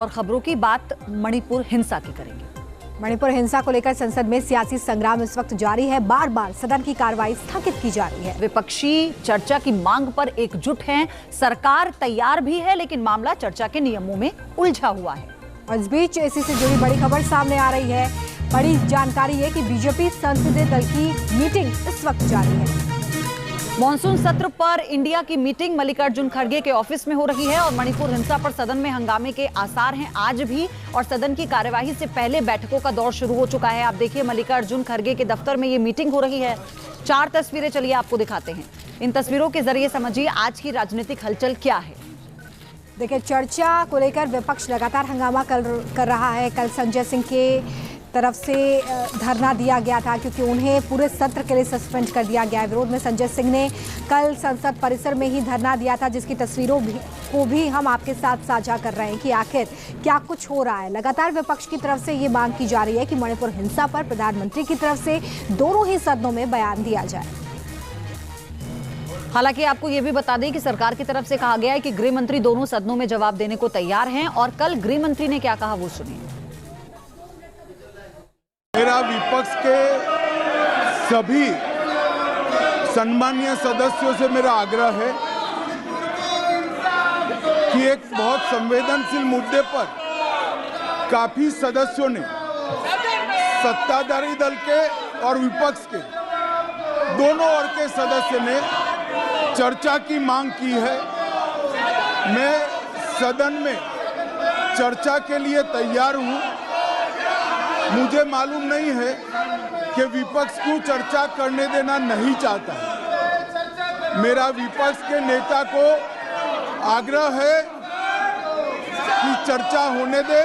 और खबरों की बात मणिपुर हिंसा की करेंगे। मणिपुर हिंसा को लेकर संसद में सियासी संग्राम इस वक्त जारी है। बार बार सदन की कार्रवाई स्थगित की जा रही है। विपक्षी चर्चा की मांग पर एकजुट हैं, सरकार तैयार भी है, लेकिन मामला चर्चा के नियमों में उलझा हुआ है। और इस बीच इसी से जुड़ी बड़ी खबर सामने आ रही है। बड़ी जानकारी है कि बीजेपी संसदीय दल की मीटिंग इस वक्त जारी है। मॉनसून सत्र पर इंडिया की मीटिंग मल्लिकार्जुन खड़गे के ऑफिस में हो रही है और मणिपुर हिंसा पर सदन में हंगामे के आसार हैं आज भी। और सदन की कार्यवाही से पहले बैठकों का दौर शुरू हो चुका है। आप देखिए, मल्लिकार्जुन खड़गे के दफ्तर में ये मीटिंग हो रही है। 4 तस्वीरें चलिए आपको दिखाते हैं। इन तस्वीरों के जरिए समझिए आज की राजनीतिक हलचल क्या है। देखिए, चर्चा को लेकर विपक्ष लगातार हंगामा कर रहा है। कल संजय सिंह के तरफ से धरना दिया गया था क्योंकि उन्हें पूरे सत्र के लिए सस्पेंड कर दिया गया है। विरोध में संजय सिंह ने कल संसद परिसर में ही धरना दिया था, जिसकी तस्वीरों को भी हम आपके साथ साझा कर रहे हैं कि आखिर क्या कुछ हो रहा है। लगातार विपक्ष की तरफ से ये मांग की जा रही है कि मणिपुर हिंसा पर प्रधानमंत्री की तरफ से दोनों ही सदनों में बयान दिया जाए। हालांकि आपको ये भी बता दें कि सरकार की तरफ से कहा गया है कि गृह मंत्री दोनों सदनों में जवाब देने को तैयार हैं। और कल गृह मंत्री ने क्या कहा वो सुनिए। मेरा विपक्ष के सभी सम्मानीय सदस्यों से मेरा आग्रह है कि एक बहुत संवेदनशील मुद्दे पर काफी सदस्यों ने, सत्ताधारी दल के और विपक्ष के दोनों ओर के सदस्य ने चर्चा की मांग की है। मैं सदन में चर्चा के लिए तैयार हूं। मुझे मालूम नहीं है कि विपक्ष क्यों चर्चा करने देना नहीं चाहता है। मेरा विपक्ष के नेता को आग्रह है कि चर्चा होने दे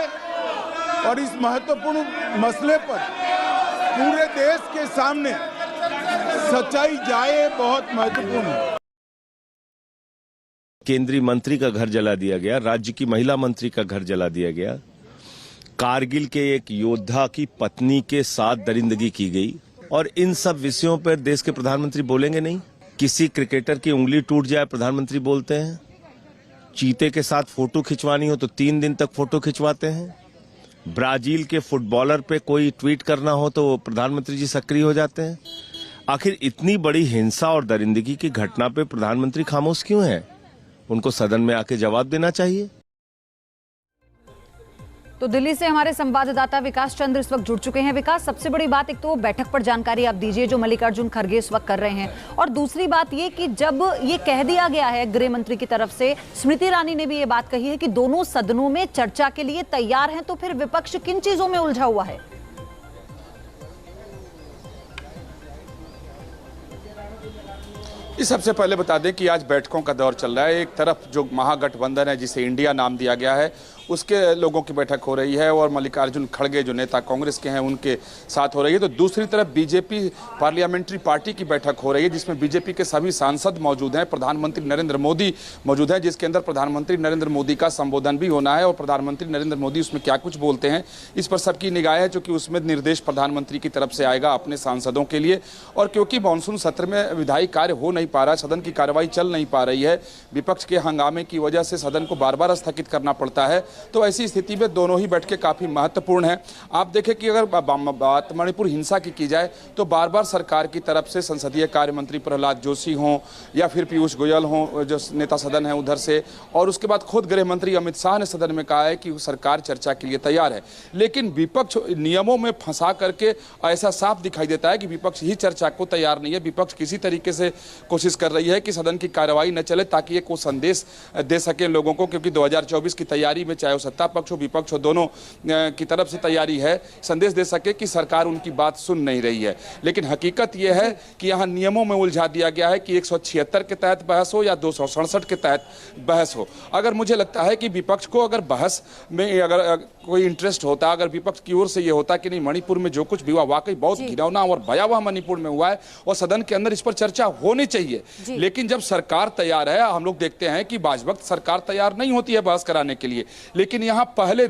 और इस महत्वपूर्ण मसले पर पूरे देश के सामने सच्चाई जाए, बहुत महत्वपूर्ण है। केंद्रीय मंत्री का घर जला दिया गया, राज्य की महिला मंत्री का घर जला दिया गया, कारगिल के एक योद्धा की पत्नी के साथ दरिंदगी की गई। और इन सब विषयों पर देश के प्रधानमंत्री बोलेंगे नहीं। किसी क्रिकेटर की उंगली टूट जाए, प्रधानमंत्री बोलते हैं। चीते के साथ फोटो खिंचवानी हो तो 3 दिन तक फोटो खिंचवाते हैं। ब्राजील के फुटबॉलर पे कोई ट्वीट करना हो तो प्रधानमंत्री जी सक्रिय हो जाते हैं। आखिर इतनी बड़ी हिंसा और दरिंदगी की घटना पे प्रधानमंत्री खामोश क्यों हैं? उनको सदन में आके जवाब देना चाहिए। तो दिल्ली से हमारे संवाददाता विकास चंद्र इस वक्त जुड़ चुके हैं। विकास, सबसे बड़ी बात, एक तो बैठक पर जानकारी आप दीजिए जो मल्लिकार्जुन खड़गे इस वक्त कर रहे हैं, और दूसरी बात ये कि जब ये कह दिया गया है गृह मंत्री की तरफ से, स्मृति ईरानी ने भी ये बात कही है कि दोनों सदनों में चर्चा के लिए तैयार हैं, तो फिर विपक्ष किन चीजों में उलझा हुआ है? इस सबसे पहले बता दें कि आज बैठकों का दौर चल रहा है। एक तरफ जो महागठबंधन है जिसे इंडिया नाम दिया गया है, उसके लोगों की बैठक हो रही है और मल्लिकार्जुन खड़गे जो नेता कांग्रेस के हैं उनके साथ हो रही है। तो दूसरी तरफ बीजेपी पार्लियामेंट्री पार्टी की बैठक हो रही है जिसमें बीजेपी के सभी सांसद मौजूद हैं, प्रधानमंत्री नरेंद्र मोदी मौजूद हैं, जिसके अंदर प्रधानमंत्री नरेंद्र मोदी का संबोधन भी होना है। और प्रधानमंत्री नरेंद्र मोदी उसमें क्या कुछ बोलते हैं इस पर सबकी निगाह है, क्योंकि उसमें निर्देश प्रधानमंत्री की तरफ से आएगा अपने सांसदों के लिए। और क्योंकि मानसून सत्र में विधायी कार्य हो नहीं पा रहा, सदन की कार्रवाई चल नहीं पा रही है, विपक्ष के हंगामे की वजह से सदन को बार बार स्थगित करना पड़ता है, तो ऐसी स्थिति में दोनों ही बैठकें काफी महत्वपूर्ण हैं। आप देखें कि अगर बात मणिपुर हिंसा की जाए तो बार बार सरकार की तरफ से संसदीय कार्य मंत्री प्रहलाद जोशी हों या फिर पीयूष गोयल हों जो नेता सदन है उधर से, और उसके बाद खुद गृह मंत्री अमित शाह ने सदन में कहा है कि सरकार चर्चा के लिए तैयार है। लेकिन विपक्ष नियमों में फंसा करके ऐसा साफ दिखाई देता है कि विपक्ष ही चर्चा को तैयार नहीं है। विपक्ष किसी तरीके से कोशिश कर रही है कि सदन की कार्रवाई न चले ताकि एक वो संदेश दे सके लोगों को, क्योंकि 2024 की तैयारी में चाहे वो सत्ता पक्ष हो विपक्ष हो, दोनों की तरफ से तैयारी है, संदेश दे सके कि सरकार उनकी बात सुन नहीं रही है। लेकिन हकीकत यह है कि यहाँ नियमों में उलझा दिया गया है कि 176 के तहत बहस हो या 267 के तहत बहस हो। अगर मुझे लगता है कि विपक्ष को अगर बहस में अगर कोई इंटरेस्ट होता, अगर विपक्ष की ओर से ये होता कि नहीं मणिपुर में जो कुछ भी हुआ वाकई बहुत घिनौना और भयावह मणिपुर में हुआ है और सदन के अंदर इस पर चर्चा होनी चाहिए। लेकिन जब सरकार तैयार है, हम लोग देखते हैं कि बाज वक्त सरकार तैयार नहीं होती है बहस कराने के लिए, लेकिन यहाँ पहले